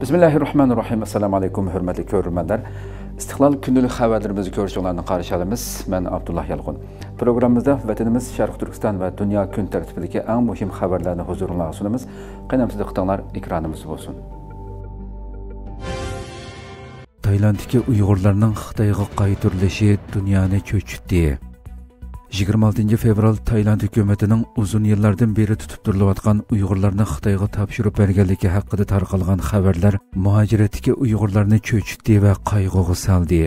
Bismillahirrahmanirrahim. Assalamu alaykum, hurmatli ko'ruvchilar. Istiqlol kundalik xabarlarimizni ko'rishinglarni qarshi olamiz. Men Abdullah Yalqun. Programmamizda vatanimiz Sharq Turkiston va dunyo kun tartibidagi eng muhim xabarlarni huzuringizga sunamiz. Qaynamsiz diqqatinglar ekranimiz bo'lsin. Taylanddagi Uyg'urlarning Xitoyga qaytarilishi dunyoni cho'chitdi. 26 fevral Tayland hukumatining uzun yillardan beri tutib turilayotgan Uyg'urlarni Xitoyga topshirib berganligi haqida tarqalgan xabarlar muhojiratdagi Uyg'urlarni cho'chitdi va qayg'uga soldi.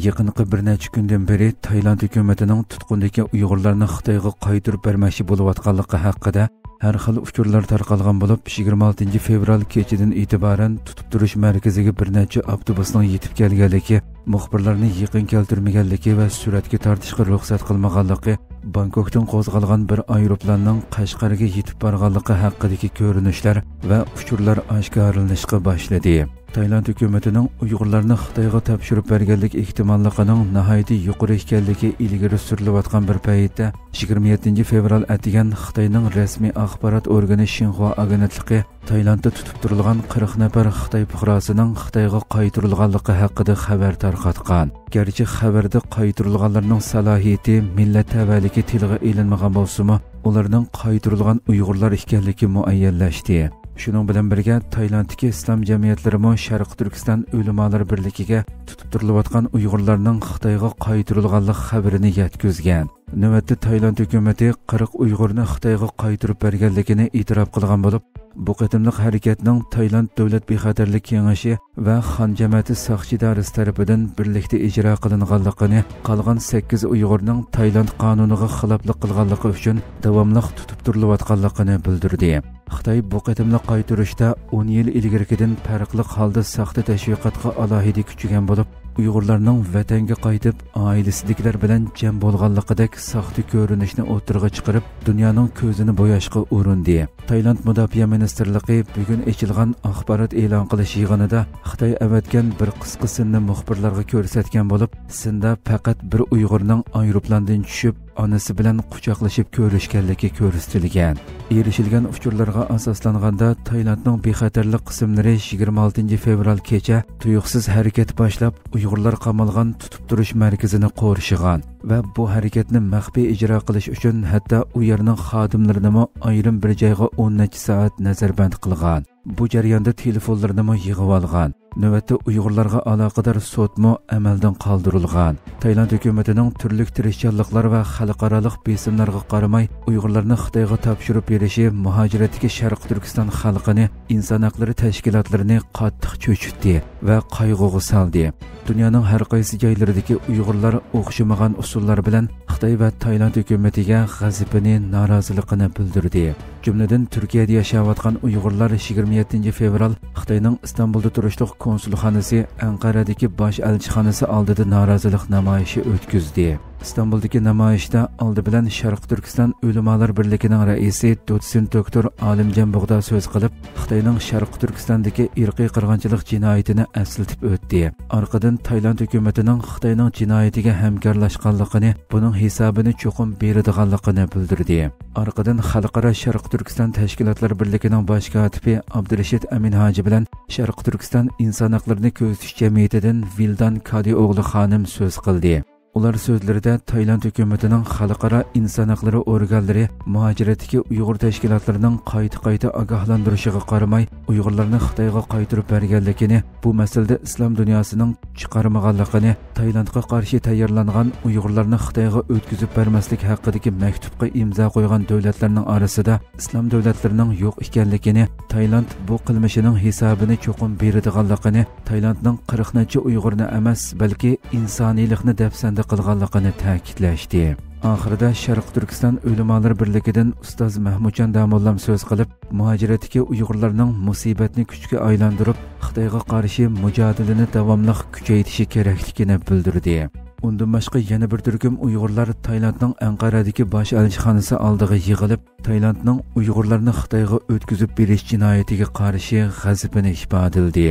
Yaqinqi bir necha kundan beri Tayland hukumatining tutqundagi Uyg'urlarni Xitoyga qaytarib bermoqchi bo'layotganligi haqida har xil uchurlar tarqalgan bo'lib, 26 fevral kechidan e'tiboran tutib turish markaziga bir necha avtobusning yetib kelganligi, muxbirlarni yaqin keltirmaganligi va suratga tortishga ruxsat qilmaganligi, Bangkokdan qo'zg'algan bir aeroplanning Qashqarga yetib borganligi haqidagi ko'rinishlar va uchurlar oshkorlanishga boshladi. Tayland hukumatining Uyg'urlarni Xitoyga topshirib berganlik ehtimolligining nihoyatda yuqori ekanligi ilgari surilayotgan bir paytda 27 fevral atigan Xitoyning rasmiy axborot organi Xinhua agentligi Taylandda tutib turilgan 40 nafar Xitoy fuqarosining Xitoyga qaytarilganligi haqida xabar tarqatgan. Garchi xabarda qaytarilganlarning salohiyati millat tavalligi tilga ilinmagan bo'lsa-mu, ularning qaytarilgan Uyg'urlar ekanligi muayyanlashdi. Shuning bilan birga Taylanddagi islom jamiyatlari mo Sharq Turkiston ulamolar birligiga tutib turilayotgan Uyg'urlarning Xitoyga qaytarilganligi xabarini yetkazgan. Navbatda Tayland hukumati 40 Uyg'urni Xitoyga qaytarib berganligini e'tirof qilgan bo'lib, bu qatimliq harakatning Tayland davlat bexatarlik kengashi va Xon jamiyati soqchi idorasi tomonidan birlikda ijro qilinganligini, qolgan 8 Uyg'urning Tayland qonuniga xiloflik qilganligi uchun davomli tutib turilayotganligini bildirdi. Xitoy bu qatimliq qaytarishda 10 yil ilgarigidan farqli holda saxta tashviqotga alohida kuchgan bo'lib, Uyg'urlarning vatanga qaytib, oilasidagilar bilan jam bo'lganligidek saxta ko'rinishni o'tirg'a chiqarib, dunyoning ko'zini bo'yashga urindi. Tayland mudofaa ministrligi bugun ochilgan axborot e'lon qilish yig'inida Xitoy avatgan bir qisqa sinni muxbirlarga ko'rsatgan bo'lib, sinda faqat bir Uyg'urning aeroplandan tushib, onasi bilan quchoqlashib ko'rishganligi ko'rsatilgan. Erishilgan uchurlarga asoslanganda Taylandning bexatarlik qismlari 26 fevral kecha tuyuqsiz harakat boshlab, Uyg'urlar qamalgan tutib turish markazini qo'rishigan va bu harakatni maxfiy ijro qilish uchun hatto u yerning xodimlarini ayrim bir joyga 10 necha soat nazarband qilgan. Bu jarayonda telefonlarni yig'ib olgan. Navbatda Uyg'urlarga aloqador sotmo amaldan qoldirilgan. Tayland hukumatining turli tirishchanliklar va xalqaro besimlarga qaramay Uyg'urlarni Xitoyga topshirib berishi muhojiratdagi Sharq Turkiston xalqini, inson haqlari tashkilotlarini qattiq cho'chitdi va qayg'uga soldi. Dunyoning har qaysi joylaridagi Uyg'urlar o'xshamagan usullar bilan Xitoy va Tayland hukumatiga g'azabini, noroziligini bildirdi. Jumladan Turkiyada yashayotgan Uyg'urlar 27 fevral Xitoyning Istanbulda turishliq konsulxonasi, Anqaradagi bosh elchixonasi oldida norozilik namoyishi o'tkazdi. İstanbul'daki namoyishda oldi bilan Sharq Turkiston ulamolar birligining raisi dotsent doktor Olimjon Bug'do so'z qilib, Xitoyning Sharq Turkistondagi irqiy qirg'inchilik jinoyatini eslatib o'tdi. Orqadan Tayland hukumatining Xitoyning jinoyatiga hamkorlashganligini, buning hisobini cho'qim beradiganligini bildirdi. Orqadan Xalqaro Sharq Turkiston tashkilotlari birligining bosh kotibi Abdurashid Aminhoji bilan Sharq Turkiston inson haqlarini ko'zitish jamiyatidan Vildan Kadi o'g'li xonim so'z qildi. Ular so'zlarida Tayland hukumatining xalqaro inson haqlari organlari muhojiratdagi Uyg'ur tashkilotlarining qayta ogohlantirishiga qaramay Uyg'urlarni Xitoyga qaytarib berganligini, bu masalada islom dunyosining chiqarmaganligini, Taylandga qarshi tayyorlangan Uyg'urlarni Xitoyga o'tkazib bermaslik haqidagi maktubga imzo qo'ygan davlatlarning orasida islom davlatlarining yo'q ekanligini, Tayland bu qilmishining hisobini cho'qim beradiganligini, Taylandning 40 necha Uyg'urni emas, balki insoniylikni dafsanda qilganligini ta'kidlashdi. Oxirida Sharq Turkiston ulamolar birligidan ustoz Mahmudjon Damollam so'z qilib, muhojiratdagi Uyg'urlarning musibatni kuchga aylantirib, Xitoyga qarshi mujodalani davomli kuchaytirishi kerakligini bildirdi. Undan boshqa yana bir turkum Uyg'urlar Taylandning Anqaradagi bosh elchixonasi oldiga yig'ilib, Taylandning Uyg'urlarni Xitoyga o'tkazib berish jinoyatiga qarshi g'azabini ifodaladi.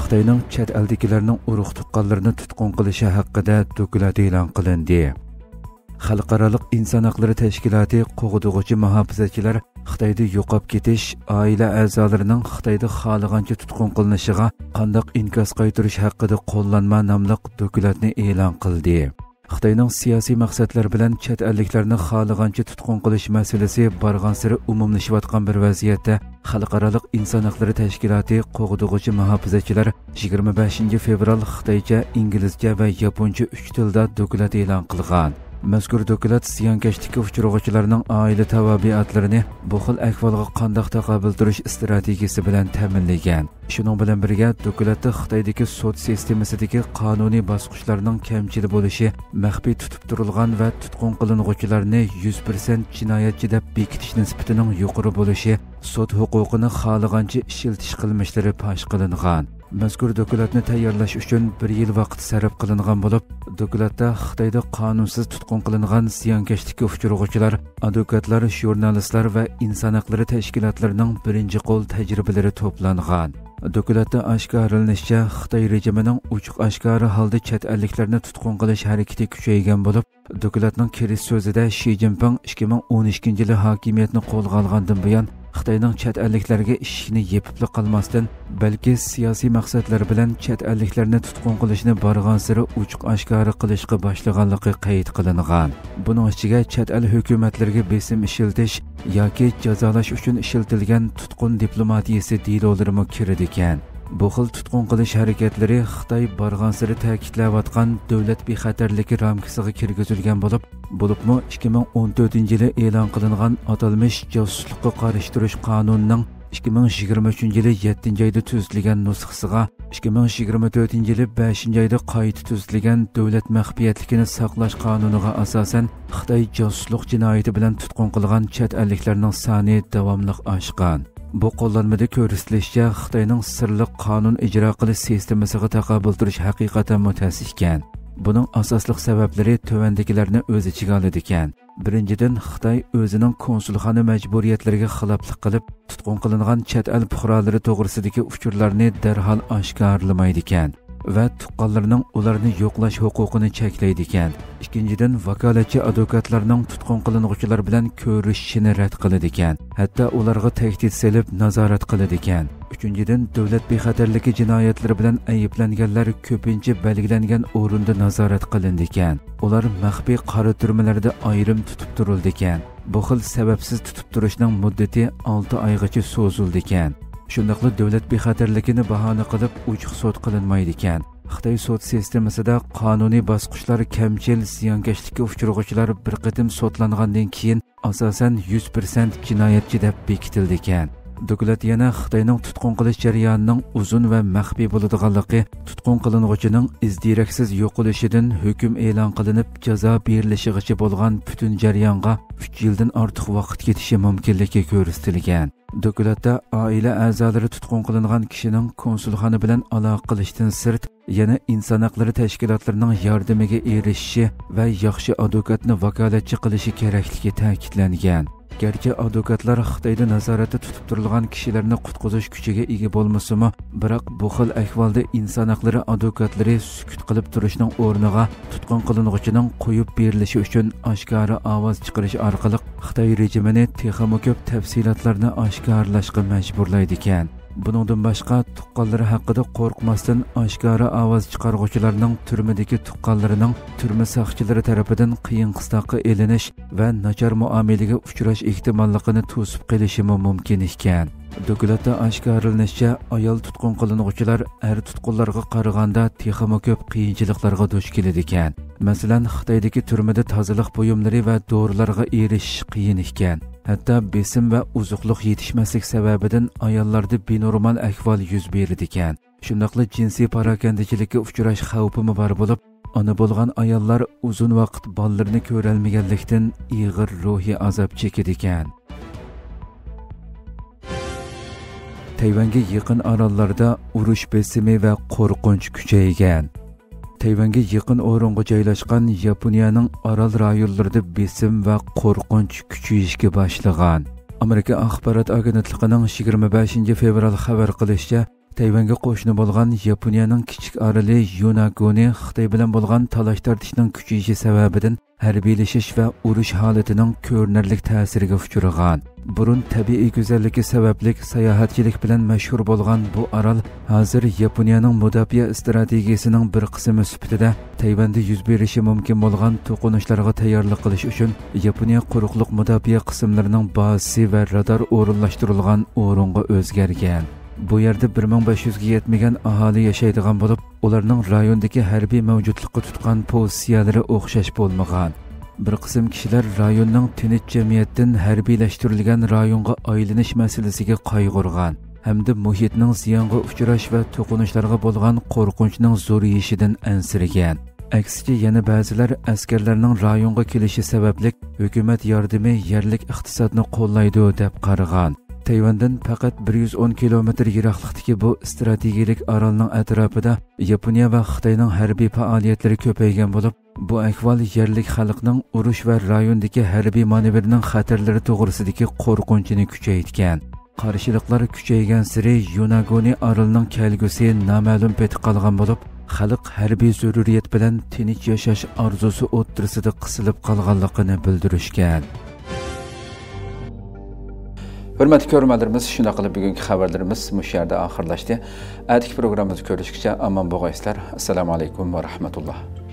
Xitoyning chet eldagilarning urug' tuqqanlarini tutqun qilishi haqida dokument e'lon qilindi. Xalqaro inson haqlari tashkiloti qo'g'dug'uchi muhofizachilar Xitoyda yo'qolib ketish, oila a'zolarining Xitoyda xohlagancha tutqun qilinishiga qandaq inkos qaytarish haqida qo'llanma nomli dokumentni e'lon qildi. Xitoyning siyosiy maqsadlar bilan chet elliklarni xohlagancha tutqun qilish masalasi borgan-sari umumlashayotgan bir vaziyatda Xalqaro inson huquqlari tashkiloti qo'g'dug'uchi muhofizachilar 25 fevral Xitoycha, inglizcha va yaponcha 3 tilda dokument e'lon qilgan. Mazkur dokument ziyonkashlikka uchrag'uvchilarning oila tabiatlarini bu xil ahvolga qanday taqobil turish strategiyasi bilan ta'minlagan. Shuning bilan birga dokumentda Xitoydagi sud sistemasidagi qonuniy bosqichlarning kamchili bo'lishi, maxfiy tutib turilgan va tutqun qilinuvchilarni 100% jinoyatchi deb bekitish nisbatining yuqori bo'lishi, sud huquqini xohlagancha ishiltish qilmishlari fosh qilingan. Mazkur dokumentni tayyorlash uchun 1 yil vaqt sarf qilingan bo'lib, dokumentda Xitoyda qonunsiz tutqun qilingan ziyonkashlikka uchrag'uvchilar, advokatlar, jurnalistlar va inson huquqlari tashkilotlarining birinchi qo'l tajribalari to'plangan. Dokumentda oshkorlanishicha, Xitoy rejimining ochiq-oshkora holda chet elliklarni tutqun qilish harakati kuchaygan bo'lib, dokumentning kirish so'zida Shi Jinping 2012-yili hokimiyatni qo'lga olgandan buyon Xitoyning chet elliklarga ishini yepibli qolmasdan, balki siyosiy maqsadlar bilan chet elliklarni tutqun qilishni borgan-sari ochiq-oshkora qilishga boshlaganligi qayd qilingan. Buning ichiga chet el hukumatlariga besim ishiltish yoki jazolash uchun ishiltilgan tutqun diplomatiyasi deyilolari kiradi ekan. Bu xil tutqun qilish harakatlari Xitoy borgan-sari ta'kidlayotgan davlat bexatarligi ramkasiga kirgizilgan bo'libmi 2014-yili e'lon qilingan atalmish josuslikqa qarshi turish qonunining 2023-yili 7-oyda tuzilgan nusxasiga 2024-yili 5-oyda qayta tuzilgan davlat maxfiyatligini saqlash qonuniga asosan Xitoy josuslik jinoyati bilan tutqun qilgan chet elliklarning soni davomli oshgan. Bu qo'llanmada ko'rsatilishicha, Xitoyning sirliq qonun ijro qilish sistemasiga taqobil turish haqiqatan mutasis ekan. Buning asosli sabablari tuvandagilarni o'z ichiga oladi ekan. Birinchidan, Xitoy o'zining konsulxona majburiyatlariga xiloflik qilib, tutqun qilingan chet el fuqarolari to'g'risidagi uchurlarni darhol oshkorlamaydi ekan va tuqqanlarning ularni yo'qlash huquqini cheklaydi ekan. Ikkinchidan, vakolatchi advokatlarning tutqun qilinuvchilar bilan ko'rishishini rad qiladi ekan. Hatto ularga tahdid solib nazorat qiladi ekan. Uchinchidan, davlat bexatarligi jinoyatlari bilan ayblanganlar ko'pincha belgilangan o'rinda nazorat qilindi ekan. Ular maxfiy qora turmalarda ayrim tutib turildi ekan. Bu xil sababsiz tutib turishning muddati 6 oygacha cho'zildi ekan. Shundaqla davlat bexatarligini bahona qilib ochiq sud qilinmaydi ekan. Xitoy sud sistemasida qonuniy bosqichlar kamchil, ziyonkashlikka uchrag'uvchilar bir qatim sudlangandan keyin asosan 100% jinoyatchi deb bekitildi ekan. Dokument yana Xitoyning tutqun qilish jarayonining uzun va maxfiy bo'ladiganligi, tutqun qilinuvchining izdiraksiz yo'qolishidan hukm e'lon qilinib, jazo berilishigacha bo'lgan butun jarayonga 3 yildan ortiq vaqt ketishi mumkinligi ko'rsatilgan. Dokumentda oila a'zolari tutqun qilingan kishining konsulxona bilan aloqa qilishdan sirt, yana inson huquqlari tashkilotlarining yordamiga erishishi va yaxshi advokatni vakolatchi qilishi kerakligi ta'kidlangan. Gerçi advokatlar Xitoyda nazoratda tutib turilgan kishilarni qutqizish kuchiga ega bo'lmasa-mu, biroq bu xil ahvolda inson huquqlari advokatlari sukut qilib turishning o'rniga tutqun qilinuvchining qo'yib berilishi uchun oshkora ovoz chiqarish orqali Xitoy rejimini texnik ko'p tafsilotlarni oshkorlashga majburlaydi ekan. Buningdan boshqa tuqqanlari haqida qo'rqmasdan oshkora ovoz chiqaruvchilarning turmadagi tuqqanlarining turma soqchilari tomonidan qiyin qistoqqa elinish va nachar muomalaga uchrash ehtimolligini to'sib qilishi mumkin ekan. Dokumentda oshkorlanishicha, ayol tutqun qilinuvchilar er tutqunlarga qaraganda texnik ko'p qiyinchiliklarga duch keladi ekan. Masalan, Xitoydagi turmada tozalik buyumlari va dorilarga erishish qiyin ekan. Hatto besim va uzuqlik yetishmaslik sababidan ayollarda benormal ahvol yuz beradi ekan. Shundaqla jinsiy parokandachilikka uchrash xavfi bor bo'lib, ona bo'lgan ayollar uzun vaqt bolalarini ko'rolmaganlikdan ig'ir ruhiy azob chekadi ekan. Tayvanga yaqin orollarda urush besimi va qo'rqinch kuchaygan. Tayvanga yaqin o'ringa joylashgan Yaponiyaning orol rayonlarida besim va qo'rqinch kuchayishga boshlagan. Amerika axborot agentligining 25 fevral xabar qilishicha, Tayvanga qo'shni bo'lgan Yaponiyaning kichik oroli Yonaguni Xitoy bilan bo'lgan talash tortishning kuchayishi sababidan harbiylashish va urush holatining ko'rinarli ta'siriga uchragan. Burun tabiiy go'zalligi sababli sayohatchilik bilan mashhur bo'lgan bu orol hozir Yaponiyaning mudofaa strategiyasining bir qismi sifatida Tayvanda yuz berishi mumkin bo'lgan to'qinishlarga tayyorlik qilish uchun Yaponiya quruqliq mudofaa qismlarining bazasi va radar o'rinlashtirilgan o'ringa o'zgargan. Bu yerda 1500 ga yetmagan aholi yashaydigan bo'lib, ularning rayondagi harbiy mavjudlikqa tutgan pozitsiyalari o'xshash bo'lmagan. Bir qism kishilar rayonning tinch jamiyatdan harbiylashtirilgan rayonga aylanish masalasiga qayg'urgan hamda muhitning ziyonga uchrash va to'qinishlarga bo'lgan qo'rqinchning zo'rayishidan ansiragan. Aksiga yana ba'zilar askarlarning rayonga kelishi sababli hukumat yordami yerlik iqtisodni qo'llaydi deb qaragan. Tayvandan faqat 110 kilometr yiroqlikdagi bu strategik orolning atrofida Yaponiya va Xitoyning harbiy faoliyatlari ko'paygan bo'lib, bu ahvol yerlik xalqning urush va rayondagi harbiy manevrning xatarlari to'g'risidagi qo'rqinchini kuchaytirgan. Qarshiliklar kuchaygan sari Yonaguni orolining kelgusi noma'lum petib qolgan bo'lib, xalq harbiy zaruriyat bilan tinch yashash orzusi o'ttirisida qisilib qolganligini bildirishgan. Hurmatli ko'ruvchilarimiz, shunday qilib bugungi xabarlarimiz mush yerda oxirlashdi. Atigi programmamizni ko'rishguncha omon bo'linglar. Assalomu alaykum va rahmatulloh.